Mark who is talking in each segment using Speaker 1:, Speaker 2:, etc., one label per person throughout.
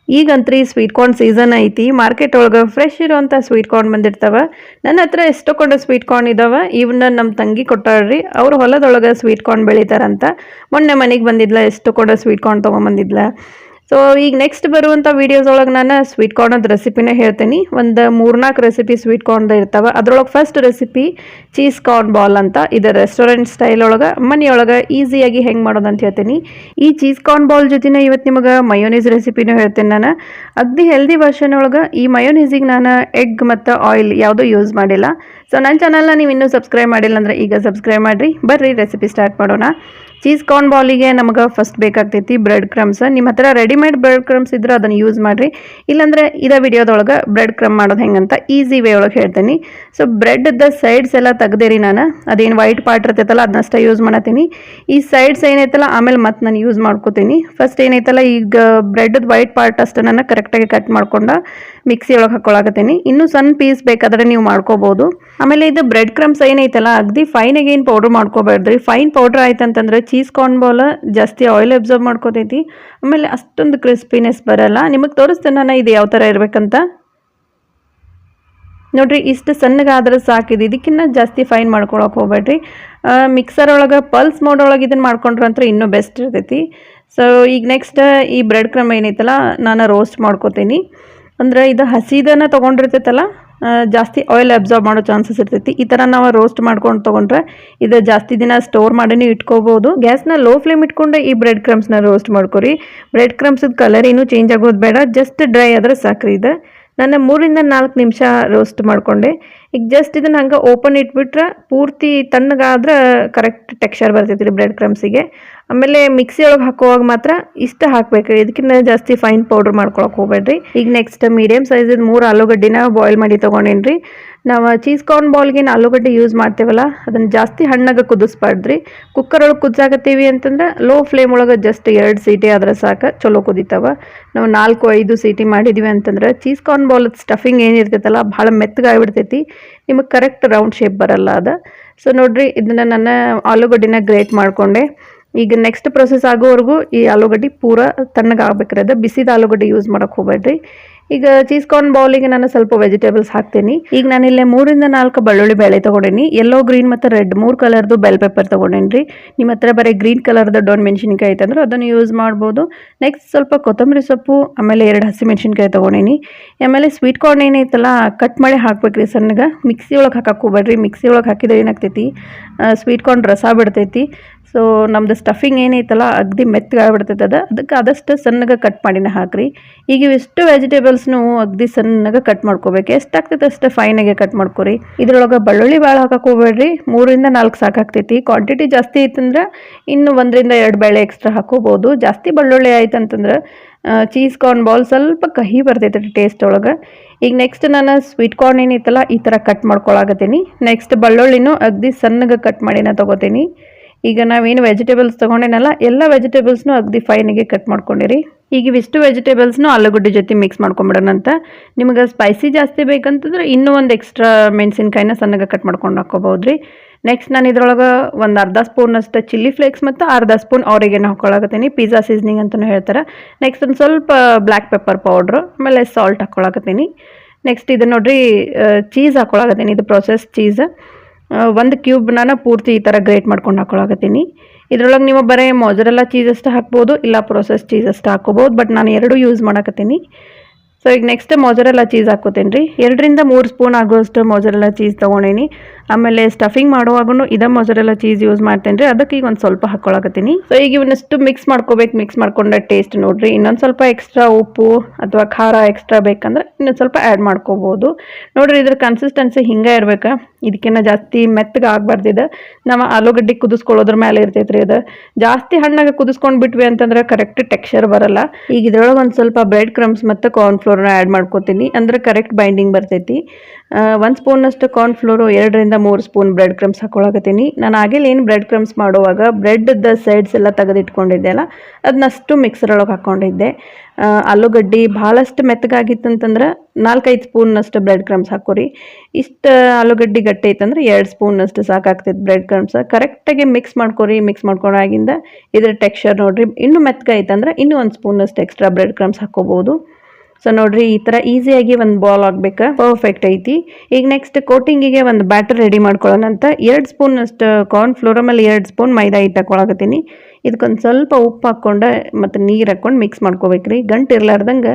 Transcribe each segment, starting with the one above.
Speaker 1: ಈಗಂತ್ರಿ sweet corn season ಐತಿ. Market ಒಳಗೆ fresh ಇರೋಂಥ ಸ್ವೀಟ್ ಕಾರ್ನ್ ಬಂದಿರ್ತಾವ. ನನ್ನ ಹತ್ರ ಎಷ್ಟೋ ಕೊಂಡ ಸ್ವೀಟ್ ಕಾರ್ನ್ ಇದಾವ. ಇವನ್ನ ನಮ್ಮ ತಂಗಿ ಕೊಟ್ಟಾಳ್ರಿ. ಅವ್ರು ಹೊಲದೊಳಗೆ ಸ್ವೀಟ್ ಕಾರ್ನ್ ಬೆಳಿತಾರಂತ. ಮೊನ್ನೆ ಮನೆಗೆ ಬಂದಿದ್ಲ, ಎಷ್ಟೋ ಕೊಂಡ ಸ್ವೀಟ್ ಕಾರ್ನ್ ತೊಗೊಂಬಂದಿದ್ಲ. ಸೊ ಈಗ ನೆಕ್ಸ್ಟ್ ಬರುವಂಥ ವೀಡಿಯೋಸ್ ಒಳಗೆ ನಾನು ಸ್ವೀಟ್ ಕಾರ್ನದ ರೆಸಿಪಿನ ಹೇಳ್ತೀನಿ. ಒಂದು 3-4 ರೆಸಿಪಿ ಸ್ವೀಟ್ ಕಾರ್ನ್ದ ಇರ್ತಾವೆ. ಅದ್ರೊಳಗೆ first recipe cheese corn ball ಅಂತ. ಇದು ರೆಸ್ಟೋರೆಂಟ್ ಸ್ಟೈಲ್ ಒಳಗೆ ಮನೆಯೊಳಗೆ ಈಸಿಯಾಗಿ ಹೆಂಗೆ ಮಾಡೋದು ಅಂತ ಹೇಳ್ತೀನಿ. ಈ ಚೀಸ್ ಕಾರ್ನ್ ಬಾಲ್ ಜೊತೆನೇ ಇವತ್ತು ನಿಮಗೆ ಮಯೋನೀಸ್ ರೆಸಿಪಿನೂ ಹೇಳ್ತೀನಿ ನಾನು. ಅಗ್ದಿ ಹೆಲ್ದಿ ವರ್ಷನ್ ಒಳಗೆ ಈ ಮಯೋನೀಸಿಗೆ ನಾನು ಎಗ್ ಮತ್ತು ಆಯಿಲ್ ಯಾವುದೂ ಯೂಸ್ ಮಾಡಿಲ್ಲ. ಸೊ ನನ್ನ ಚಾನಲ್ನ ನೀವು ಇನ್ನೂ ಸಬ್ಸ್ಕ್ರೈಬ್ ಮಾಡಿಲ್ಲ ಅಂದರೆ ಈಗ ಸಬ್ಸ್ಕ್ರೈಬ್ ಮಾಡಿರಿ. ಬರ್ರಿ ರೆಸಿಪಿ ಸ್ಟಾರ್ಟ್ ಮಾಡೋಣ. ಚೀಸ್ ಕಾರ್ನ್ ಬಾಲಿಗೆ ನಮಗೆ ಫಸ್ಟ್ ಬೇಕಾಗ್ತೈತಿ ಬ್ರೆಡ್ ಕ್ರಮ್ಸ್. ನಿಮ್ಮ ಹತ್ರ ರೆಡಿಮೇಡ್ ಬ್ರೆಡ್ ಕ್ರಮ್ಸ್ ಇದ್ರೆ ಅದನ್ನು ಯೂಸ್ ಮಾಡಿರಿ. ಇಲ್ಲಾಂದರೆ ಇದೇ ವಿಡಿಯೋದೊಳಗೆ ಬ್ರೆಡ್ ಕ್ರಮ್ ಮಾಡೋದು ಹೆಂಗಂತ ಈಸಿ ವೇ ಒಳಗೆ ಹೇಳ್ತೀನಿ. ಸೊ ಬ್ರೆಡ್ದ ಸೈಡ್ಸ್ ಎಲ್ಲ ತೆಗ್ದೇರಿ ನಾನು. ಅದೇನು ವೈಟ್ ಪಾರ್ಟ್ ಇರ್ತೈತಲ್ಲ ಅದನ್ನಷ್ಟೇ ಯೂಸ್ ಮಾಡತ್ತೀನಿ. ಈ ಸೈಡ್ಸ್ ಏನೈತಲ್ಲ ಆಮೇಲೆ ಮತ್ತೆ ನಾನು ಯೂಸ್ ಮಾಡ್ಕೋತೀನಿ. ಫಸ್ಟ್ ಏನೈತಲ್ಲ ಈಗ ಬ್ರೆಡ್ದ ವೈಟ್ ಪಾರ್ಟ್ ಅಷ್ಟು ನಾನು ಕರೆಕ್ಟಾಗಿ ಕಟ್ ಮಾಡ್ಕೊಂಡು ಮಿಕ್ಸಿ ಒಳಗೆ ಹಾಕ್ಕೊಳಕತ್ತೀನಿ. ಇನ್ನೂ ಸಣ್ಣ ಪೀಸ್ ಬೇಕಾದ್ರೆ ನೀವು ಮಾಡ್ಕೋಬೋದು. ಆಮೇಲೆ ಇದು ಬ್ರೆಡ್ ಕ್ರಮ್ಸ್ ಏನೈತಲ್ಲ ಅಗ್ದಿ ಫೈನಾಗಿ ಏನು ಪೌಡ್ರ್ ಮಾಡ್ಕೋಬೇಡ್ರಿ. ಫೈನ್ ಪೌಡ್ರ್ ಆಯ್ತಂತಂದ್ರೆ ಚೀಸ್ ಕಾರ್ನ್ ಬಾಲ್ ಜಾಸ್ತಿ ಆಯಿಲ್ ಅಬ್ಸರ್ವ್ ಮಾಡ್ಕೋತೈತಿ. ಆಮೇಲೆ ಅಷ್ಟೊಂದು ಕ್ರಿಸ್ಪಿನೆಸ್ ಬರಲ್ಲ. ನಿಮಗೆ ತೋರಿಸ್ತೇನೆ ನಾನು ಇದು ಯಾವ ಥರ ಇರಬೇಕಂತ. ನೋಡಿರಿ, ಇಷ್ಟು ಸಣ್ಣಗಾದ್ರೆ ಸಾಕಿದೆ. ಇದಕ್ಕಿಂತ ಜಾಸ್ತಿ ಫೈನ್ ಮಾಡ್ಕೊಳಕ್ಕೆ ಹೋಗ್ಬೇಡ್ರಿ. ಮಿಕ್ಸರ್ ಒಳಗೆ ಪಲ್ಸ್ ಮೋಡ್ ಒಳಗೆ ಇದನ್ನು ಮಾಡ್ಕೊಂಡ್ರಂತ್ರ ಇನ್ನೂ ಬೆಸ್ಟ್ ಇರ್ತೈತಿ. ಸೊ ಈಗ ನೆಕ್ಸ್ಟ್ ಈ ಬ್ರೆಡ್ ಕ್ರಮ್ ಏನೈತಲ್ಲ ನಾನು ರೋಸ್ಟ್ ಮಾಡ್ಕೋತೀನಿ. ಅಂದ್ರೆ ಇದು ಹಸಿದನ್ನು ತೊಗೊಂಡಿರ್ತೈತಲ್ಲ ಜಾಸ್ತಿ ಆಯಿಲ್ ಅಬ್ಸರ್ವ್ ಮಾಡೋ ಚಾನ್ಸಸ್ ಇರ್ತೈತಿ. ಈ ಥರ ನಾವು ರೋಸ್ಟ್ ಮಾಡ್ಕೊಂಡು ತೊಗೊಂಡ್ರೆ ಇದು ಜಾಸ್ತಿ ದಿನ ಸ್ಟೋರ್ ಮಾಡಿನೇ ಇಟ್ಕೋಬೋದು. ಗ್ಯಾಸ್ನ ಲೋ ಫ್ಲೇಮ್ ಇಟ್ಕೊಂಡು ಈ ಬ್ರೆಡ್ ಕ್ರಮ್ಸ್ನ ರೋಸ್ಟ್ ಮಾಡ್ಕೊರಿ. ಬ್ರೆಡ್ ಕ್ರಮ್ಸ್ದ ಕಲರ್ ಏನೂ ಚೇಂಜ್ ಆಗೋದು ಬೇಡ, ಜಸ್ಟ್ ಡ್ರೈ ಆದರೆ ಸಾಕ್ರಿ. ಇದು ನಾನು 3-4 ನಿಮಿಷ ರೋಸ್ಟ್ ಮಾಡಿಕೊಂಡೆ. ಈಗ ಜಸ್ಟ್ ಇದನ್ನು ಹಂಗೆ ಓಪನ್ ಇಟ್ಬಿಟ್ರೆ ಪೂರ್ತಿ ತಣ್ಣಗಾದ್ರೆ ಕರೆಕ್ಟ್ ಟೆಕ್ಸ್ಚರ್ ಬರ್ತೈತಿ ರೀ ಬ್ರೆಡ್ ಕ್ರಮ್ಸಿಗೆ. ಆಮೇಲೆ ಮಿಕ್ಸಿ ಒಳಗೆ ಹಾಕುವಾಗ ಮಾತ್ರ ಇಷ್ಟ ಹಾಕ್ಬೇಕ್ರಿ, ಇದಕ್ಕಿಂತ ಜಾಸ್ತಿ ಫೈನ್ ಪೌಡ್ರ್ ಮಾಡ್ಕೊಳಕ್ಕೆ ಹೋಗ್ಬೇಡ್ರಿ. ಈಗ ನೆಕ್ಸ್ಟ್ ಮೀಡಿಯಮ್ ಸೈಜಿದ 3 ಆಲೂಗಡ್ಡಿನ ಬಾಯ್ಲ್ ಮಾಡಿ ತೊಗೊಂಡೇನ್ರಿ. ನಾವು ಚೀಸ್ ಕಾರ್ನ್ ಬಾಲ್ಗೆ ಆಲೂಗಡ್ಡೆ ಯೂಸ್ ಮಾಡ್ತೇವಲ್ಲ ಅದನ್ನು ಜಾಸ್ತಿ ಹಣ್ಣಾಗ ಕುದಿಸ್ಬಾರ್ದ್ರಿ. ಕುಕ್ಕರ್ ಒಳಗೆ ಕುದಿಸಾಕತ್ತೀವಿ ಅಂತಂದ್ರೆ ಲೋ ಫ್ಲೇಮ್ ಒಳಗೆ ಜಸ್ಟ್ 2 ಸೀಟಿ ಆದ್ರೆ ಸಾಕು, ಚಲೋ ಕುದಿತಾವ. ನಾವು 4-5 ಸೀಟಿ ಮಾಡಿದ್ವಿ ಅಂತಂದ್ರೆ ಚೀಸ್ ಕಾರ್ನ್ ಬಾಲ್ ಸ್ಟಫಿಂಗ್ ಏನಿರ್ತೈತಲ್ಲ ಭಾಳ ಮೆತ್ತಗಾಗ್ಬಿಡ್ತೈತಿ. ನಿಮಗೆ ಕರೆಕ್ಟ್ ರೌಂಡ್ ಶೇಪ್ ಬರಲ್ಲ ಅದು. ಸೊ ನೋಡಿರಿ, ಇದನ್ನು ನಾನು ಆಲೂಗಡ್ಡಿನ ಗ್ರೇಟ್ ಮಾಡಿಕೊಂಡೆ. ಈಗ ನೆಕ್ಸ್ಟ್ ಪ್ರೊಸೆಸ್ ಆಗೋವರೆಗೂ ಈ ಆಲೂಗಡ್ಡೆ ಪೂರ ತಣ್ಣಗಾಗ್ಬೇಕ್ರಿ. ಅದು ಬಿಸಿದ ಆಲೂಗಡ್ಡೆ ಯೂಸ್ ಮಾಡೋಕ್ಕೆ ಹೋಗ್ಬೇಡ್ರಿ. ಈಗ ಚೀಸ್ ಕಾರ್ನ್ ಬೌಲಿಗೆ ನಾನು ಸ್ವಲ್ಪ ವೆಜಿಟೇಬಲ್ಸ್ ಹಾಕ್ತೀನಿ. ಈಗ ನಾನಿಲ್ಲೇ 3-4 ಬೆಳ್ಳುಳ್ಳಿ ಬೇಳೆ ತೊಗೊಂಡೇನಿ. ಯೆಲ್ಲೋ, ಗ್ರೀನ್ ಮತ್ತು ರೆಡ್ 3 ಕಲರ್ದು ಬೆಲ್ ಪೆಪ್ಪರ್ ತೊಗೊಂಡೇನಿ. ನಿಮ್ಮ ಹತ್ರ ಬರೀ ಗ್ರೀನ್ ಕಲರ್ದು ಡೊಣ್ ಮೆಣಸಿನ್ಕಾಯಿ ಐತಂದ್ರೆ ಅದನ್ನು ಯೂಸ್ ಮಾಡ್ಬೋದು. ನೆಕ್ಸ್ಟ್ ಸ್ವಲ್ಪ ಕೊತ್ತಂಬರಿ ಸೊಪ್ಪು, ಆಮೇಲೆ 2 ಹಸಿಮೆಣಸಿನ್ಕಾಯಿ ತೊಗೊಂಡೇನಿ. ಆಮೇಲೆ ಸ್ವೀಟ್ ಕಾರ್ನ್ ಏನೈತಲ್ಲ ಕಟ್ ಮಾಡಿ ಹಾಕ್ಬೇಕ್ರಿ ಸಣ್ಣಗೆ. ಮಿಕ್ಸಿ ಒಳಗೆ ಹಾಕಕ್ಕೆ ಹೋಗ್ಬೇಡ್ರಿ. ಮಿಕ್ಸಿ ಒಳಗೆ ಹಾಕಿದ್ರೆ ಏನಾಗ್ತೈತಿ ಸ್ವೀಟ್ ಕಾರ್ನ್ ರಸ ಬಿಡ್ತೈತಿ. ಸೊ ನಮ್ದು ಸ್ಟಫಿಂಗ್ ಏನೈತಲ್ಲ ಅಗ್ದಿ ಮೆತ್ತಗಾಗ್ಬಿಡ್ತೈತೆ ಅದಕ್ಕೆ ಆದಷ್ಟು ಸಣ್ಣಗೆ ಕಟ್ ಮಾಡಿನ ಹಾಕ್ರಿ. ಈಗ ಇವಿಷ್ಟು ವೆಜಿಟೇಬಲ್ಸ್ನು ಅಗ್ದಿ ಸಣ್ಣಗೆ ಕಟ್ ಮಾಡ್ಕೋಬೇಕು. ಎಷ್ಟಾಗ್ತೈತೆ ಅಷ್ಟು ಫೈನಾಗೆ ಕಟ್ ಮಾಡ್ಕೊರಿ. ಇದ್ರೊಳಗೆ ಬೆಳ್ಳುಳ್ಳಿ ಭಾಳ ಹಾಕಕ್ಕೆ ಹೋಗ್ಬೇಡ್ರಿ. 3-4 ಸಾಕಾಗ್ತೈತಿ. ಕ್ವಾಂಟಿಟಿ ಜಾಸ್ತಿ ಐತಂದ್ರೆ ಇನ್ನು 1-2 ಬೇಳೆ ಎಕ್ಸ್ಟ್ರಾ ಹಾಕೋಬೋದು. ಜಾಸ್ತಿ ಬೆಳ್ಳುಳ್ಳಿ ಆಯ್ತಂತಂದ್ರೆ ಚೀಸ್ ಕಾರ್ನ್ ಬಾಲ್ ಸ್ವಲ್ಪ ಕಹಿ ಬರ್ತೈತೆ ಟೇಸ್ಟ್ ಒಳಗೆ. ಈಗ ನೆಕ್ಸ್ಟ್ ನಾನು ಸ್ವೀಟ್ ಕಾರ್ನ್ ಏನೈತಲ್ಲ ಈ ಥರ ಕಟ್ ಮಾಡ್ಕೊಳಕತ್ತೀನಿ. ನೆಕ್ಸ್ಟ್ ಬೆಳ್ಳುಳ್ಳಿನೂ ಅಗ್ದಿ ಸಣ್ಣಗೆ ಕಟ್ ಮಾಡಿನ ತೊಗೋತೀನಿ. ಈಗ ನಾವೇನು ವೆಜಿಟೇಬಲ್ಸ್ ತೊಗೊಂಡೇನಲ್ಲ ಎಲ್ಲ ವೆಜಿಟೇಬಲ್ಸ್ನು ಅಗ್ದಿ ಫೈನಿಗೆ ಕಟ್ ಮಾಡ್ಕೊಂಡಿರಿ. ಈಗ ಇವಿಷ್ಟು ವೆಜಿಟೇಬಲ್ಸ್ನು ಆಲೂಗಡ್ಡೆ ಜೊತೆ ಮಿಕ್ಸ್ ಮಾಡ್ಕೊಂಬಿಡೋಣ ಅಂತ. ನಿಮಗೆ ಸ್ಪೈಸಿ ಜಾಸ್ತಿ ಬೇಕಂತಂದ್ರೆ ಇನ್ನೂ ಒಂದು ಎಕ್ಸ್ಟ್ರಾ ಮೆಣಸಿನ್ಕಾಯಿನ ಸಣ್ಣಗೆ ಕಟ್ ಮಾಡ್ಕೊಂಡು ಹಾಕ್ಕೋಬೋದು ರೀ. ನೆಕ್ಸ್ಟ್ ನಾನು ಇದ್ರೊಳಗೆ ಒಂದು ಅರ್ಧ ಸ್ಪೂನಷ್ಟು ಚಿಲ್ಲಿ ಫ್ಲೇಕ್ಸ್ ಮತ್ತು ಅರ್ಧ ಸ್ಪೂನ್ ಆರಿಗೆನೋ ಹಾಕ್ಕೊಳಕತ್ತೀನಿ. ಪಿಜ್ಜಾ ಸೀಸ್ನಿಂಗ್ ಅಂತಲೂ ಹೇಳ್ತಾರೆ. ನೆಕ್ಸ್ಟ್ ಒಂದು ಸ್ವಲ್ಪ ಬ್ಲ್ಯಾಕ್ ಪೆಪ್ಪರ್ ಪೌಡ್ರು, ಆಮೇಲೆ ಸಾಲ್ಟ್ ಹಾಕ್ಕೊಳಕತ್ತೀನಿ. ನೆಕ್ಸ್ಟ್ ಇದು ನೋಡಿರಿ ಚೀಸ್ ಹಾಕ್ಕೊಳಕತ್ತೀನಿ. ಇದು ಪ್ರೊಸೆಸ್ ಚೀಸ್ 1 ಕ್ಯೂಬ್ ನಾನು ಪೂರ್ತಿ ಈ ಥರ ಗ್ರೇಟ್ ಮಾಡ್ಕೊಂಡು ಹಾಕ್ಕೊಳಕತ್ತೀನಿ. ಇದ್ರೊಳಗೆ ನೀವು ಬರೀ ಮೊಜರೆಲ್ಲ ಚೀಸ್ ಅಷ್ಟು ಹಾಕ್ಬೋದು, ಇಲ್ಲ ಪ್ರೊಸೆಸ್ ಚೀಸ್ ಅಷ್ಟು ಹಾಕ್ಕೋಬೋದು. ಬಟ್ ನಾನು 2 ಯೂಸ್ ಮಾಡಕತ್ತೀನಿ. ಸೊ ಈಗ ನೆಕ್ಸ್ಟ್ ಮೊಜರೆಲ್ಲ ಚೀಸ್ ಹಾಕ್ಕೋತೀನಿ ರೀ. 2-3 ಸ್ಪೂನ್ ಆಗೋಷ್ಟು ಮೊಜರೆಲ್ಲ ಚೀಸ್ ತೊಗೊಂಡೇನಿ. ಆಮೇಲೆ ಸ್ಟಫಿಂಗ್ ಮಾಡುವಾಗೂ ಇದೇ ಮೊಜರೆಲ್ಲ ಚೀಸ್ ಯೂಸ್ ಮಾಡ್ತೇನೆ ರೀ. ಅದಕ್ಕೆ ಈಗ ಒಂದು ಸ್ವಲ್ಪ ಹಾಕ್ಕೊಳಕತ್ತೀನಿ. ಸೊ ಈಗ ಇವನ್ನಷ್ಟು ಮಿಕ್ಸ್ ಮಾಡ್ಕೋಬೇಕು. ಮಿಕ್ಸ್ ಮಾಡ್ಕೊಂಡ ಟೇಸ್ಟ್ ನೋಡಿರಿ. ಇನ್ನೊಂದು ಸ್ವಲ್ಪ ಎಕ್ಸ್ಟ್ರಾ ಉಪ್ಪು ಅಥವಾ ಖಾರ ಎಕ್ಸ್ಟ್ರಾ ಬೇಕಂದ್ರೆ ಇನ್ನೊಂದು ಸ್ವಲ್ಪ ಆ್ಯಡ್ ಮಾಡ್ಕೋಬೋದು. ನೋಡಿರಿ ಇದ್ರ ಕನ್ಸಿಸ್ಟೆನ್ಸಿ ಹಿಂಗೆ ಇರ್ಬೇಕು. ಇದಕ್ಕಿಂತ ಜಾಸ್ತಿ ಮೆತ್ತಗೆ ಆಗಬಾರ್ದಿದೆ. ನಾವು ಆಲೂಗಡ್ಡೆ ಕುದಿಸ್ಕೊಳ್ಳೋದ್ರ ಮೇಲೆ ಇರ್ತೈತೆ ರೀ. ಅದು ಜಾಸ್ತಿ ಹಣ್ಣಾಗ ಕುದಿಸ್ಕೊಂಡು ಬಿಟ್ವಿ ಅಂತಂದ್ರೆ ಕರೆಕ್ಟ್ ಟೆಕ್ಸ್ಚರ್ ಬರಲ್ಲ. ಈಗ ಇದ್ರೊಳಗೆ ಒಂದು ಸ್ವಲ್ಪ ಬ್ರೆಡ್ ಕ್ರಮ್ಸ್ ಮತ್ತು ಕಾರ್ನ್ಫ್ಲೋರ್ನ ಆ್ಯಡ್ ಮಾಡ್ಕೋತೀನಿ. ಅಂದ್ರೆ ಕರೆಕ್ಟ್ ಬೈಂಡಿಂಗ್ ಬರ್ತೈತಿ. 1 ಸ್ಪೂನಷ್ಟು ಕಾರ್ನ್ಫ್ಲೋರು, 2-3 ಸ್ಪೂನ್ ಬ್ರೆಡ್ ಕ್ರಮ್ಸ್ ಹಾಕ್ಕೊಳಕತ್ತೀನಿ. ನಾನು ಆಗಲೇ ಏನು ಬ್ರೆಡ್ ಕ್ರಮ್ಸ್ ಮಾಡುವಾಗ ಬ್ರೆಡ್ದ ಸೈಡ್ಸ್ ಎಲ್ಲ ತೆಗೆದಿಟ್ಕೊಂಡಿದ್ದೆ ಅಲ್ಲ ಅದನ್ನಷ್ಟು ಮಿಕ್ಸರ್ ಒಳಗೆ ಹಾಕ್ಕೊಂಡಿದ್ದೆ. ಆಲೂಗಡ್ಡೆ ಭಾಳಷ್ಟು ಮೆತ್ತಗಾಗಿತ್ತಂತಂದ್ರೆ 4-5 ಸ್ಪೂನ್ನಷ್ಟು ಬ್ರೆಡ್ ಕ್ರಮ್ಸ್ ಹಾಕೋರಿ. ಇಷ್ಟು ಆಲೂಗಡ್ಡೆ ಗಟ್ಟಿ ಐತಂದ್ರೆ 2 ಸ್ಪೂನ್ನಷ್ಟು ಸಾಕಾಗ್ತೈತೆ ಬ್ರೆಡ್ ಕ್ರಮ್ಸ್. ಕರೆಕ್ಟಾಗಿ ಮಿಕ್ಸ್ ಮಾಡ್ಕೊರಿ. ಮಿಕ್ಸ್ ಮಾಡ್ಕೊಂಡಾಗಿಂದ ಇದ್ರ ಟೆಕ್ಸ್ಚರ್ ನೋಡಿರಿ, ಇನ್ನೂ ಮೆತ್ತಗಾಯ್ತಂದ್ರೆ ಇನ್ನೂ 1 ಸ್ಪೂನಷ್ಟು ಎಕ್ಸ್ಟ್ರಾ ಬ್ರೆಡ್ ಕ್ರಮ್ಸ್ ಹಾಕೋಬೋದು. ಸೊ ನೋಡಿರಿ, ಈ ಥರ ಈಸಿಯಾಗಿ ಒಂದು ಬಾಲ್ ಆಗ್ಬೇಕಾ, ಪರ್ಫೆಕ್ಟ್ ಐತಿ. ಈಗ ನೆಕ್ಸ್ಟ್ ಕೋಟಿಂಗಿಗೆ ಒಂದು ಬ್ಯಾಟರ್ ರೆಡಿ ಮಾಡ್ಕೊಳ್ಳೋಣ ಅಂತ 2 ಸ್ಪೂನಷ್ಟು ಕಾರ್ನ್ ಫ್ಲೋರ್ ಆಮೇಲೆ 2 ಸ್ಪೂನ್ ಮೈದಾ ಹಿಟ್ಟು ಹಾಕೊಳಕತ್ತೀನಿ. ಇದಕ್ಕೊಂದು ಸ್ವಲ್ಪ ಉಪ್ಪು ಹಾಕ್ಕೊಂಡು ಮತ್ತು ನೀರು ಹಾಕ್ಕೊಂಡು ಮಿಕ್ಸ್ ಮಾಡ್ಕೋಬೇಕ್ರಿ. ಗಂಟು ಇರ್ಲಾರ್ದಂಗೆ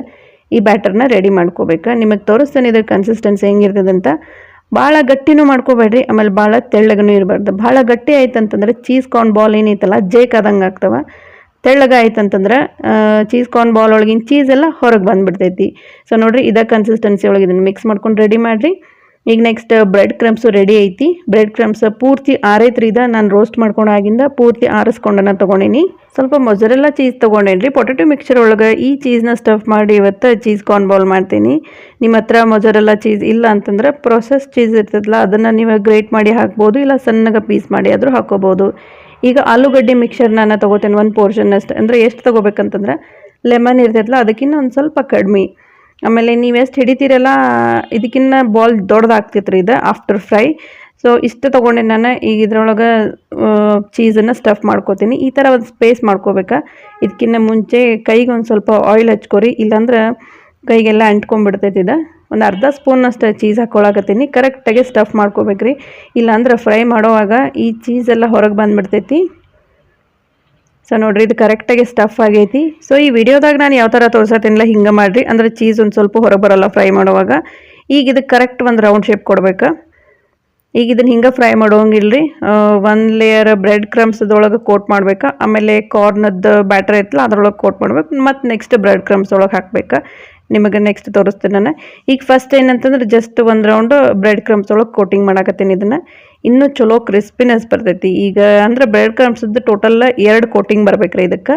Speaker 1: ಈ ಬ್ಯಾಟರ್ನ ರೆಡಿ ಮಾಡ್ಕೋಬೇಕು. ನಿಮಗೆ ತೋರಿಸ್ತೇನೆ ಇದ್ರ ಕನ್ಸಿಸ್ಟೆನ್ಸಿ ಹೆಂಗಿರ್ತದಂತ. ಭಾಳ ಗಟ್ಟಿನೂ ಮಾಡ್ಕೋಬೇಡ್ರಿ, ಆಮೇಲೆ ಭಾಳ ತೆಳ್ಳಗನೂ ಇರಬಾರ್ದು. ಭಾಳ ಗಟ್ಟಿ ಆಯ್ತಂತಂದ್ರೆ ಚೀಸ್ ಕಾರ್ನ್ ಬಾಲ್ ಏನೈತಲ್ಲ ಜೇಕಾದಂಗೆ ಆಗ್ತವೆ. ತೆಳ್ಳಗೆ ಆಯ್ತಂತಂದ್ರೆ ಚೀಸ್ ಕಾರ್ನ್ ಬಾಲ್ ಒಳಗಿನ ಚೀಸ್ ಎಲ್ಲ ಹೊರಗೆ ಬಂದುಬಿಡ್ತೈತಿ. ಸೊ ನೋಡಿರಿ, ಇದೇ ಕನ್ಸಿಸ್ಟೆನ್ಸಿ ಒಳಗೆ ಇದನ್ನು ಮಿಕ್ಸ್ ಮಾಡ್ಕೊಂಡು ರೆಡಿ ಮಾಡಿರಿ. ಈಗ ನೆಕ್ಸ್ಟ್ ಬ್ರೆಡ್ ಕ್ರಮ್ಸು ರೆಡಿ ಐತಿ. ಬ್ರೆಡ್ ಕ್ರಮ್ಸ್ ಪೂರ್ತಿ ಆರೈತ್ರಿ. ನಾನು ರೋಸ್ಟ್ ಮಾಡ್ಕೊಂಡಾಗಿಂದ ಪೂರ್ತಿ ಆರಿಸ್ಕೊಂಡನ್ನ ತೊಗೊಂಡೇನಿ. ಸ್ವಲ್ಪ ಮೊಜರೆಲ್ಲ ಚೀಸ್ ತೊಗೊಂಡೇನಿ. ಪೊಟೆಟೊ ಮಿಕ್ಸ್ಚರ್ ಒಳಗೆ ಈ ಚೀಸ್ನ ಸ್ಟಫ್ ಮಾಡಿ ಇವತ್ತು ಚೀಸ್ ಕಾರ್ನ್ ಬಾಲ್ ಮಾಡ್ತೀನಿ. ನಿಮ್ಮ ಹತ್ರ ಮೊಜರೆಲ್ಲ ಚೀಸ್ ಇಲ್ಲ ಅಂತಂದ್ರೆ ಪ್ರೊಸೆಸ್ ಚೀಸ್ ಇರ್ತದಲ್ಲ ಅದನ್ನು ನೀವು ಗ್ರೇಟ್ ಮಾಡಿ ಹಾಕ್ಬೋದು, ಇಲ್ಲ ಸಣ್ಣಗೆ ಪೀಸ್ ಮಾಡಿ ಆದರೂ ಹಾಕೋಬೋದು. ಈಗ ಆಲೂಗಡ್ಡೆ ಮಿಕ್ಸರ್ ನಾನು ತೊಗೋತೇನೆ 1 ಪೋರ್ಷನ್ ಅಷ್ಟು. ಅಂದರೆ ಎಷ್ಟು ತೊಗೋಬೇಕಂತಂದ್ರೆ ಲೆಮನ್ ಇರ್ತೈತಲ್ಲ ಅದಕ್ಕಿಂತ ಒಂದು ಸ್ವಲ್ಪ ಕಡಿಮೆ. ಆಮೇಲೆ ನೀವು ಎಷ್ಟು ಹಿಡಿತೀರಲ್ಲ ಇದಕ್ಕಿಂತ ಬಾಲ್ ದೊಡ್ಡದಾಗ್ತೈತ್ರಿ ಇದು ಆಫ್ಟರ್ ಫ್ರೈ. ಸೊ ಇಷ್ಟು ತೊಗೊಂಡೆ ನಾನು. ಈಗ ಇದ್ರೊಳಗೆ ಚೀಸನ್ನು ಸ್ಟಫ್ ಮಾಡ್ಕೋತೀನಿ. ಈ ಥರ ಒಂದು ಸ್ಪೇಸ್ ಮಾಡ್ಕೋಬೇಕಾ. ಇದಕ್ಕಿಂತ ಮುಂಚೆ ಕೈಗೆ ಒಂದು ಸ್ವಲ್ಪ ಆಯಿಲ್ ಹಚ್ಕೊರಿ, ಇಲ್ಲಾಂದ್ರೆ ಕೈಗೆಲ್ಲ ಅಂಟ್ಕೊಂಡ್ಬಿಡ್ತೈತಿ. ಇದು ಒಂದು ಅರ್ಧ ಸ್ಪೂನಷ್ಟು ಚೀಸ್ ಹಾಕ್ಕೊಳಕತ್ತೀನಿ. ಕರೆಕ್ಟಾಗಿ ಸ್ಟಫ್ ಮಾಡ್ಕೋಬೇಕ್ರಿ, ಇಲ್ಲಾಂದ್ರೆ ಫ್ರೈ ಮಾಡೋವಾಗ ಈ ಚೀಸೆಲ್ಲ ಹೊರಗೆ ಬಂದುಬಿಡ್ತೈತಿ. ಸೊ ನೋಡಿರಿ, ಇದು ಕರೆಕ್ಟಾಗಿ ಸ್ಟಫ್ ಆಗೈತಿ. ಸೊ ಈ ವಿಡಿಯೋದಾಗ ನಾನು ಯಾವ ಥರ ತೋರ್ಸತ್ತೀನಿಲ್ಲ ಹಿಂಗೆ ಮಾಡಿರಿ, ಅಂದರೆ ಚೀಸ್ ಒಂದು ಸ್ವಲ್ಪ ಹೊರಗೆ ಬರೋಲ್ಲ ಫ್ರೈ ಮಾಡುವಾಗ. ಈಗ ಇದಕ್ಕೆ ಕರೆಕ್ಟ್ ಒಂದು ರೌಂಡ್ ಶೇಪ್ ಕೊಡ್ಬೇಕು. ಈಗ ಇದನ್ನು ಹಿಂಗೆ ಫ್ರೈ ಮಾಡೋಂಗಿಲ್ರಿ. 1 ಲೇಯರ್ ಬ್ರೆಡ್ ಕ್ರಮ್ಸ್ದೊಳಗೆ ಕೋಟ್ ಮಾಡ್ಬೇಕು, ಆಮೇಲೆ ಕಾರ್ನದ್ದು ಬ್ಯಾಟರ್ ಐತಲ್ಲ ಅದ್ರೊಳಗೆ ಕೋಟ್ ಮಾಡ್ಬೇಕು, ಮತ್ತು ನೆಕ್ಸ್ಟ್ ಬ್ರೆಡ್ ಕ್ರಮ್ಸ್ ಒಳಗೆ ಹಾಕ್ಬೇಕು. ನಿಮಗೆ ನೆಕ್ಸ್ಟ್ ತೋರಿಸ್ತೇನೆ ನಾನು. ಈಗ ಫಸ್ಟ್ ಏನಂತಂದ್ರೆ ಜಸ್ಟ್ 1 ರೌಂಡ್ ಬ್ರೆಡ್ ಕ್ರಮ್ಸ್ ಒಳಗೆ ಕೋಟಿಂಗ್ ಮಾಡಾಕತ್ತೀನಿ. ಇದನ್ನು ಇನ್ನೂ ಚಲೋ ಕ್ರಿಸ್ಪಿನೆಸ್ ಬರ್ತೈತಿ. ಈಗ ಅಂದ್ರೆ ಬ್ರೆಡ್ ಕ್ರಮ್ಸದ್ದು ಟೋಟಲ್ 2 ಕೋಟಿಂಗ್ ಬರ್ಬೇಕ್ರಿ ಇದಕ್ಕೆ.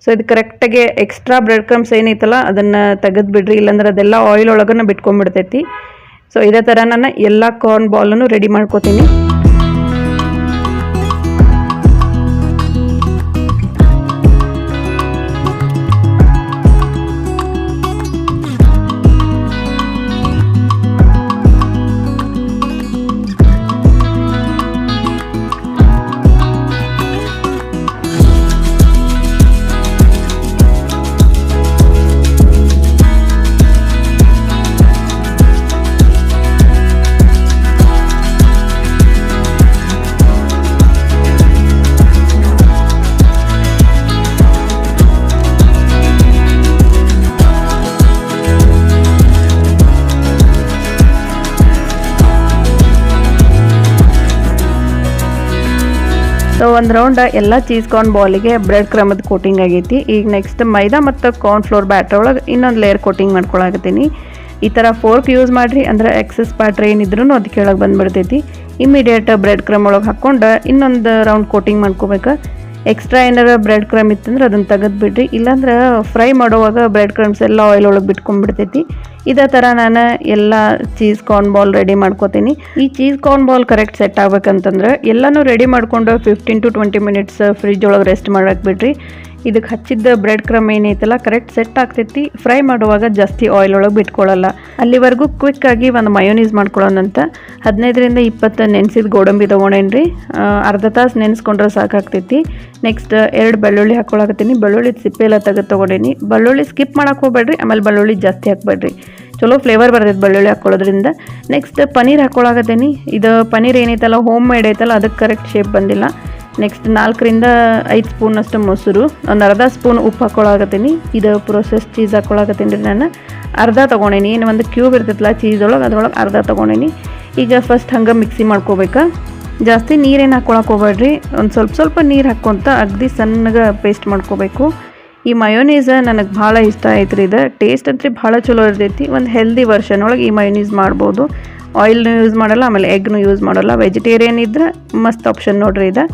Speaker 1: ಸೊ ಇದು ಕರೆಕ್ಟಾಗಿ ಎಕ್ಸ್ಟ್ರಾ ಬ್ರೆಡ್ ಕ್ರಮ್ಸ್ ಏನೈತಲ್ಲ ಅದನ್ನು ತೆಗೆದು ಬಿಡ್ರಿ, ಇಲ್ಲಾಂದ್ರೆ ಅದೆಲ್ಲ ಆಯಿಲ್ ಒಳಗನ್ನ ಬಿಟ್ಕೊಂಡ್ಬಿಡ್ತೈತಿ. ಸೊ ಇದೇ ಥರ ನಾನು ಎಲ್ಲ ಕಾರ್ನ್ ಬಾಲನ್ನು ರೆಡಿ ಮಾಡ್ಕೋತೀನಿ. ಸೊ 1 ರೌಂಡ್ ಎಲ್ಲ ಚೀಸ್ ಕಾರ್ನ್ ಬಾಲಿಗೆ ಬ್ರೆಡ್ ಕ್ರಮದ ಕೋಟಿಂಗ್ ಆಗೈತಿ. ಈಗ ನೆಕ್ಸ್ಟ್ ಮೈದಾ ಮತ್ತು ಕಾರ್ನ್ ಫ್ಲೋರ್ ಬ್ಯಾಟರ್ ಒಳಗೆ ಇನ್ನೊಂದು ಲೇಯರ್ ಕೋಟಿಂಗ್ ಮಾಡ್ಕೊಳಕತ್ತೀನಿ. ಈ ಥರ ಫೋರ್ಕ್ ಯೂಸ್ ಮಾಡಿರಿ, ಅಂದರೆ ಎಕ್ಸಸ್ ಬ್ಯಾಟ್ರ್ ಏನಿದ್ರೂ ಅದು ಕೆಳಗೆ ಬಂದುಬಿಡ್ತೈತಿ. ಇಮಿಡಿಯೇಟ್ ಬ್ರೆಡ್ ಕ್ರಮ್ ಒಳಗೆ ಹಾಕ್ಕೊಂಡು ಇನ್ನೊಂದು ರೌಂಡ್ ಕೋಟಿಂಗ್ ಮಾಡ್ಕೋಬೇಕು. ಎಕ್ಸ್ಟ್ರಾ ಏನಾರ ಬ್ರೆಡ್ ಕ್ರಮ್ ಇತ್ತಂದ್ರೆ ಅದನ್ನು ತೆಗೆದು ಬಿಡ್ರಿ, ಇಲ್ಲಾಂದ್ರೆ ಫ್ರೈ ಮಾಡುವಾಗ ಬ್ರೆಡ್ ಕ್ರಮ್ಸ್ ಎಲ್ಲ ಆಯಿಲ್ ಒಳಗೆ ಬಿಟ್ಕೊಂಡ್ಬಿಡ್ತೈತಿ. ಇದೇ ಥರ ನಾನು ಎಲ್ಲ ಚೀಸ್ ಕಾರ್ನ್ ಬಾಲ್ ರೆಡಿ ಮಾಡ್ಕೋತೀನಿ. ಈ cheese corn ball correct set ಆಗ್ಬೇಕಂತಂದ್ರೆ ಎಲ್ಲನೂ ರೆಡಿ ಮಾಡ್ಕೊಂಡು 15 to 20 ಮಿನಿಟ್ಸ್ ಫ್ರಿಜ್ ಒಳಗೆ ರೆಸ್ಟ್ ಮಾಡಕ್ಕೆ ಬಿಡ್ರಿ. ಇದಕ್ಕೆ ಹಚ್ಚಿದ್ದ ಬ್ರೆಡ್ ಕ್ರಮ್ ಏನೈತಲ್ಲ ಕರೆಕ್ಟ್ ಸೆಟ್ ಆಗ್ತೈತಿ. ಫ್ರೈ ಮಾಡುವಾಗ ಜಾಸ್ತಿ ಆಯಿಲ್ ಒಳಗೆ ಬಿಟ್ಕೊಳ್ಳಲ್ಲ. ಅಲ್ಲಿವರೆಗೂ ಕ್ವಿಕ್ಕಾಗಿ ಒಂದು ಮಯೋನೀಸ್ ಮಾಡ್ಕೊಳ್ಳೋಣಂತ 15 to 20 ನೆನೆಸಿದ ಗೋಡಂಬಿ ತೊಗೊಂಡೇನ್ರಿ. ಅರ್ಧ ತಾಸು ನೆನೆಸ್ಕೊಂಡ್ರೆ ಸಾಕಾಗ್ತೈತಿ. ನೆಕ್ಸ್ಟ್ 2 ಬೆಳ್ಳುಳ್ಳಿ ಹಾಕ್ಕೊಳಕತ್ತೀನಿ. ಬೆಳ್ಳುಳ್ಳಿ ಸಿಪ್ಪೆ ಎಲ್ಲ ತೆಗೆದು ತೊಗೊಂಡೇನಿ. ಬೆಳ್ಳುಳ್ಳಿ ಸ್ಕಿಪ್ ಮಾಡಕ್ಕೆ ಹೋಗ್ಬೇಡ್ರಿ, ಆಮೇಲೆ ಬೆಳ್ಳುಳ್ಳಿ ಜಾಸ್ತಿ ಹಾಕ್ಬೇಡ್ರಿ, ಚಲೋ ಫ್ಲೇವರ್ ಬರ್ತೈತೆ ಬೆಳ್ಳುಳ್ಳಿ ಹಾಕ್ಕೊಳ್ಳೋದ್ರಿಂದ. ನೆಕ್ಸ್ಟ್ ಪನ್ನೀರ್ ಹಾಕ್ಕೊಳಕತ್ತೀನಿ. ಇದು ಪನ್ನೀರ್ ಏನೈತಲ್ಲ ಹೋಮ್ ಮೇಡ್ ಐತಲ್ಲ ಅದಕ್ಕೆ ಕರೆಕ್ಟ್ ಶೇಪ್ ಬಂದಿಲ್ಲ. ನೆಕ್ಸ್ಟ್ 4 to 5 ಸ್ಪೂನಷ್ಟು ಮೊಸರು, ಒಂದು ಅರ್ಧ ಸ್ಪೂನ್ ಉಪ್ಪು ಹಾಕ್ಕೊಳಕತ್ತೀನಿ. ಇದು ಪ್ರೊಸೆಸ್ ಚೀಸ್ ಹಾಕ್ಕೊಳಕತ್ತೀನಿ ರೀ. ನಾನು ಅರ್ಧ ತೊಗೊಂಡೇನಿ. ಏನು ಒಂದು ಕ್ಯೂಬ್ ಇರ್ತೈತಲ್ಲ ಚೀಸ್ ಒಳಗೆ ಅದ್ರೊಳಗೆ ಅರ್ಧ ತೊಗೊಂಡೇನಿ. ಈಗ ಫಸ್ಟ್ ಹಂಗೆ ಮಿಕ್ಸಿ ಮಾಡ್ಕೋಬೇಕಾ. ಜಾಸ್ತಿ ನೀರೇನು ಹಾಕ್ಕೊಳಕ್ಕೆ ಹೋಗ್ಬೇಡ್ರಿ, ಒಂದು ಸ್ವಲ್ಪ ನೀರು ಹಾಕ್ಕೊಂತ ಅಗದಿ ಸಣ್ಣಗೆ ಪೇಸ್ಟ್ ಮಾಡ್ಕೋಬೇಕು. ಈ ಮಯೋನೀಸ್ ನನಗೆ ಭಾಳ ಇಷ್ಟ ಆಯ್ತು ರೀ. ಇದು ಟೇಸ್ಟ್ ಅಂತೂ ಭಾಳ ಚಲೋ ಇರ್ತೈತಿ. ಒಂದು ಹೆಲ್ದಿ ವರ್ಷನ್ ಒಳಗೆ ಈ ಮಯೋನೀಸ್ ಮಾಡ್ಬೋದು. ಆಯಿಲ್ನೂ ಯೂಸ್ ಮಾಡಲ್ಲ, ಆಮೇಲೆ ಎಗ್ನೂ ಯೂಸ್ ಮಾಡಲ್ಲ. ವೆಜಿಟೇರಿಯನ್ ಇದ್ರೆ ಮಸ್ತ್ ಆಪ್ಷನ್ ನೋಡ್ರಿ ಇದು.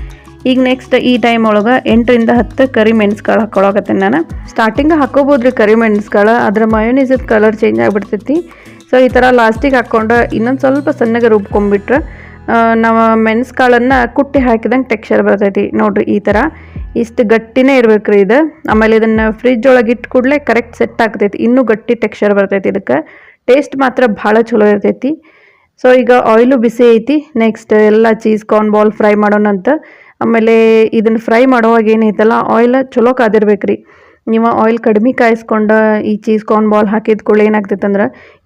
Speaker 1: ಈಗ ನೆಕ್ಸ್ಟ್ ಈ ಟೈಮ್ ಒಳಗೆ 8 to 10 ಕರಿ ಮೆಣಸ್ಕಾಳು ಹಾಕ್ಕೊಳಕತ್ತೀನಿ ನಾನು. ಸ್ಟಾರ್ಟಿಂಗ್ ಹಾಕೋಬೋದ್ರಿ ಕರಿ ಮೆಣಸ್ಕಾಳು, ಅದ್ರ ಮಯೋನೀಸದ ಕಲರ್ ಚೇಂಜ್ ಆಗಿಬಿಡ್ತೈತಿ. ಸೊ ಈ ಥರ ಲಾಸ್ಟಿಗೆ ಹಾಕ್ಕೊಂಡು ಇನ್ನೊಂದು ಸ್ವಲ್ಪ ಸಣ್ಣಗೆ ರುಬ್ಕೊಂಡ್ಬಿಟ್ರೆ ನಾವು ಮೆಣಸ್ಕಾಳನ್ನು ಕುಟ್ಟಿ ಹಾಕಿದಂಗೆ ಟೆಕ್ಸ್ಚರ್ ಬರ್ತೈತಿ ನೋಡ್ರಿ ಈ ಥರ. ಇಷ್ಟು ಗಟ್ಟಿನೇ ಇರ್ಬೇಕು ರೀ ಇದು. ಆಮೇಲೆ ಇದನ್ನು ಫ್ರಿಜ್ ಒಳಗೆ ಇಟ್ಟು ಕೂಡಲೇ ಕರೆಕ್ಟ್ ಸೆಟ್ ಆಗ್ತೈತಿ, ಇನ್ನೂ ಗಟ್ಟಿ ಟೆಕ್ಸ್ಚರ್ ಬರ್ತೈತಿ. ಇದಕ್ಕೆ ಟೇಸ್ಟ್ ಮಾತ್ರ ಭಾಳ ಚಲೋ ಇರ್ತೈತಿ. ಸೊ ಈಗ ಆಯಿಲು ಬಿಸಿ ಐತಿ. ನೆಕ್ಸ್ಟ್ ಎಲ್ಲ ಚೀಸ್ ಕಾರ್ನ್ ಬಾಲ್ ಫ್ರೈ ಮಾಡೋಣ ಅಂತ. ಆಮೇಲೆ ಇದನ್ನು ಫ್ರೈ ಮಾಡುವಾಗ ಏನೈತಲ್ಲ ಆಯಿಲ್ ಚಲೋ ಕಾದಿರ್ಬೇಕು ರೀ. ನೀವು ಆಯಿಲ್ ಕಡಿಮೆ ಕಾಯಿಸ್ಕೊಂಡು ಈ ಚೀಸ್ ಕಾರ್ನ್ ಬಾಲ್ ಹಾಕಿದ ಕೂಡಲೇ ಏನಾಗ್ತೈತೆ ಅಂದ್ರೆ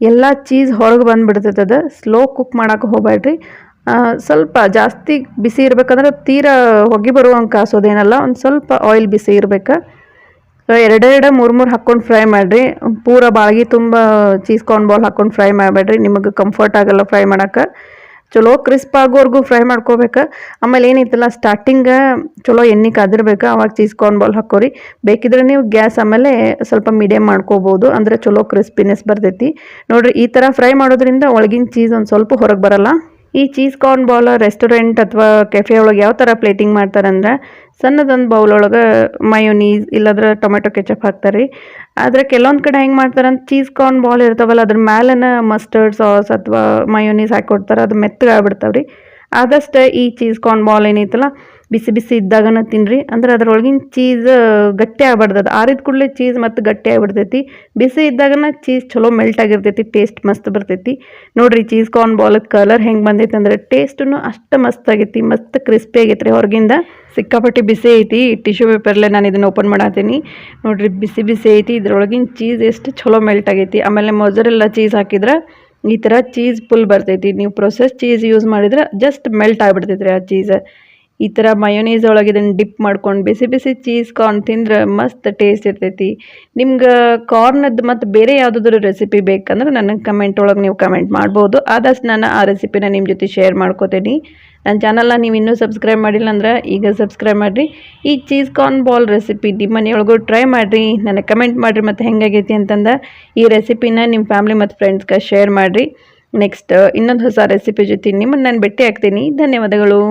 Speaker 1: ಎಲ್ಲ ಚೀಸ್ ಹೊರಗೆ ಬಂದುಬಿಡ್ತೈತೆ. ಅದು ಸ್ಲೋ ಕುಕ್ ಮಾಡೋಕೆ ಹೋಗ್ಬೇಡ್ರಿ. ಸ್ವಲ್ಪ ಜಾಸ್ತಿ ಬಿಸಿ ಇರ್ಬೇಕಂದ್ರೆ ತೀರಾ ಹೊಗೆ ಬರುವಂಗೆ ಕಾಸೋದೇನಲ್ಲ, ಒಂದು ಸ್ವಲ್ಪ ಆಯಿಲ್ ಬಿಸಿ ಇರ್ಬೇಕು. ಎರಡೆರಡು ಮೂರು ಹಾಕ್ಕೊಂಡು ಫ್ರೈ ಮಾಡಿರಿ. ಪೂರ ಬಾಳ್ಗಿ ತುಂಬ ಚೀಸ್ ಕಾರ್ನ್ ಬಾಲ್ ಹಾಕ್ಕೊಂಡು ಫ್ರೈ ಮಾಡಬೇಡ್ರಿ, ನಿಮಗೆ ಕಂಫರ್ಟ್ ಆಗಲ್ಲ ಫ್ರೈ ಮಾಡೋಕೆ. ಚಲೋ ಕ್ರಿಸ್ಪ್ ಆಗೋವರೆಗೂ ಫ್ರೈ ಮಾಡ್ಕೋಬೇಕು. ಆಮೇಲೆ ಏನೈತಲ್ಲ ಸ್ಟಾರ್ಟಿಂಗ ಚಲೋ ಎಣ್ಣೆ ಕಾದಿರ್ಬೇಕು, ಅವಾಗ ಚೀಸ್ ಕಾರ್ನ್ ಬಾಲ್ ಹಾಕೋರಿ. ಬೇಕಿದ್ರೆ ನೀವು ಗ್ಯಾಸ್ ಆಮೇಲೆ ಸ್ವಲ್ಪ ಮೀಡಿಯಮ್ ಮಾಡ್ಕೋಬೋದು, ಅಂದರೆ ಚಲೋ ಕ್ರಿಸ್ಪಿನೆಸ್ ಬರ್ತೈತಿ. ನೋಡಿರಿ ಈ ಥರ ಫ್ರೈ ಮಾಡೋದ್ರಿಂದ ಒಳಗಿನ ಚೀಸ್ ಒಂದು ಸ್ವಲ್ಪ ಹೊರಗೆ ಬರಲ್ಲ. ಈ ಚೀಸ್ ಕಾರ್ನ್ ಬಾಲ್ ರೆಸ್ಟೋರೆಂಟ್ ಅಥವಾ ಕೆಫೆ ಒಳಗೆ ಯಾವ ಥರ ಪ್ಲೇಟಿಂಗ್ ಮಾಡ್ತಾರಂದ್ರೆ ಸಣ್ಣದೊಂದು ಬೌಲ್ ಒಳಗೆ ಮಯೋನೀಸ್ ಇಲ್ಲಾಂದ್ರೆ ಟೊಮೆಟೊ ಕೆಚಪ್ ಹಾಕ್ತಾರೆ. ಆದರೆ ಕೆಲವೊಂದು ಕಡೆ ಹೆಂಗೆ ಮಾಡ್ತಾರಂತ ಚೀಸ್ ಕಾರ್ನ್ ಬಾಲ್ ಇರ್ತಾವಲ್ಲ ಅದ್ರ ಮೇಲೆನ ಮಸ್ಟರ್ಡ್ ಸಾಸ್ ಅಥವಾ ಮಯೋನೀಸ್ ಹಾಕ್ಕೊಡ್ತಾರೆ, ಅದು ಮೆತ್ತಗೆ ಆಗ್ಬಿಡ್ತಾವ್ರಿ. ಆದಷ್ಟು ಈ ಚೀಸ್ ಕಾರ್ನ್ ಬಾಲ್ ಏನೈತಲ್ಲ ಬಿಸಿ ಬಿಸಿ ಇದ್ದಾಗನ ತಿನ್ನಿರಿ, ಅಂದ್ರೆ ಅದ್ರೊಳಗಿನ ಚೀಸ್ ಗಟ್ಟಿ ಆಗ್ಬಾರ್ದು. ಅದು ಆರಿದ ಕೂಡಲೇ ಚೀಸ್ ಮತ್ತು ಗಟ್ಟಿ ಆಗಿಬಿಡ್ತೈತಿ. ಬಿಸಿ ಇದ್ದಾಗನ ಚೀಸ್ ಚಲೋ ಮೆಲ್ಟ್ ಆಗಿರ್ತೈತಿ, ಟೇಸ್ಟ್ ಮಸ್ತ್ ಬರ್ತೈತಿ. ನೋಡಿರಿ ಚೀಸ್ ಕಾರ್ನ್ ಬಾಲ್ ಕಲರ್ ಹೆಂಗೆ ಬಂದೈತೆ ಅಂದ್ರೆ ಟೇಸ್ಟೂ ಅಷ್ಟು ಮಸ್ತ್ ಆಗೈತಿ, ಮಸ್ತ್ ಕ್ರಿಸ್ಪಿ ಆಗೈತೆ ರೀ ಹೊರಗಿಂದ. ಸಿಕ್ಕಾಪಟ್ಟಿ ಬಿಸಿ ಐತಿ. ಟಿಶ್ಯೂ ಪೇಪರ್ಲೆ ನಾನು ಇದನ್ನು ಓಪನ್ ಮಾಡತ್ತೀನಿ. ನೋಡಿರಿ ಬಿಸಿ ಬಿಸಿ ಐತಿ. ಇದ್ರೊಳಗಿನ ಚೀಸ್ ಎಷ್ಟು ಚಲೋ ಮೆಲ್ಟ್ ಆಗೈತಿ. ಆಮೇಲೆ ಮೊಜರೆಲ್ಲ ಚೀಸ್ ಹಾಕಿದ್ರೆ ಈ ಥರ ಚೀಸ್ ಫುಲ್ ಬರ್ತೈತಿ. ನೀವು ಪ್ರೊಸೆಸ್ ಚೀಸ್ ಯೂಸ್ ಮಾಡಿದ್ರೆ ಜಸ್ಟ್ ಮೆಲ್ಟ್ ಆಗಿಬಿಡ್ತೈತಿ ರೀ ಆ ಚೀಸ್. ಈ ಥರ ಮಯೋನೀಸ್ ಒಳಗೆ ಇದನ್ನು ಡಿಪ್ ಮಾಡ್ಕೊಂಡು ಬಿಸಿ ಬಿಸಿ ಚೀಸ್ ಕಾರ್ನ್ ತಿಂದ್ರೆ ಮಸ್ತ್ ಟೇಸ್ಟ್ ಇರ್ತೈತಿ. ನಿಮ್ಗೆ ಕಾರ್ನದ್ದು ಮತ್ತು ಬೇರೆ ಯಾವುದಾದ್ರೂ ರೆಸಿಪಿ ಬೇಕಂದ್ರೆ ನನಗೆ ಕಮೆಂಟ್ ಒಳಗೆ ನೀವು ಕಮೆಂಟ್ ಮಾಡ್ಬೋದು. ಆದಷ್ಟು ನಾನು ಆ ರೆಸಿಪಿನ ನಿಮ್ಮ ಜೊತೆ ಶೇರ್ ಮಾಡ್ಕೋತೀನಿ. ನನ್ನ ಚಾನಲ್ನ ನೀವು ಇನ್ನೂ ಸಬ್ಸ್ಕ್ರೈಬ್ ಮಾಡಿಲ್ಲ ಅಂದ್ರೆ ಈಗ ಸಬ್ಸ್ಕ್ರೈಬ್ ಮಾಡಿರಿ. ಈ ಚೀಸ್ ಕಾರ್ನ್ ಬಾಲ್ ರೆಸಿಪಿ ನಿಮ್ಮ ಮನೆಯೊಳಗೂ ಟ್ರೈ ಮಾಡಿರಿ, ನನಗೆ ಕಮೆಂಟ್ ಮಾಡಿರಿ ಮತ್ತು ಹೆಂಗಾಗೈತಿ ಅಂತಂದು. ಈ ರೆಸಿಪಿನ ನಿಮ್ಮ ಫ್ಯಾಮ್ಲಿ ಮತ್ತು ಫ್ರೆಂಡ್ಸ್ಗೆ ಶೇರ್ ಮಾಡಿರಿ. ನೆಕ್ಸ್ಟ್ ಇನ್ನೊಂದು ಹೊಸ ರೆಸಿಪಿ ಜೊತೆ ನಿಮ್ಮನ್ನು ನಾನು ಭೇಟಿ ಆಗ್ತೀನಿ. ಧನ್ಯವಾದಗಳು.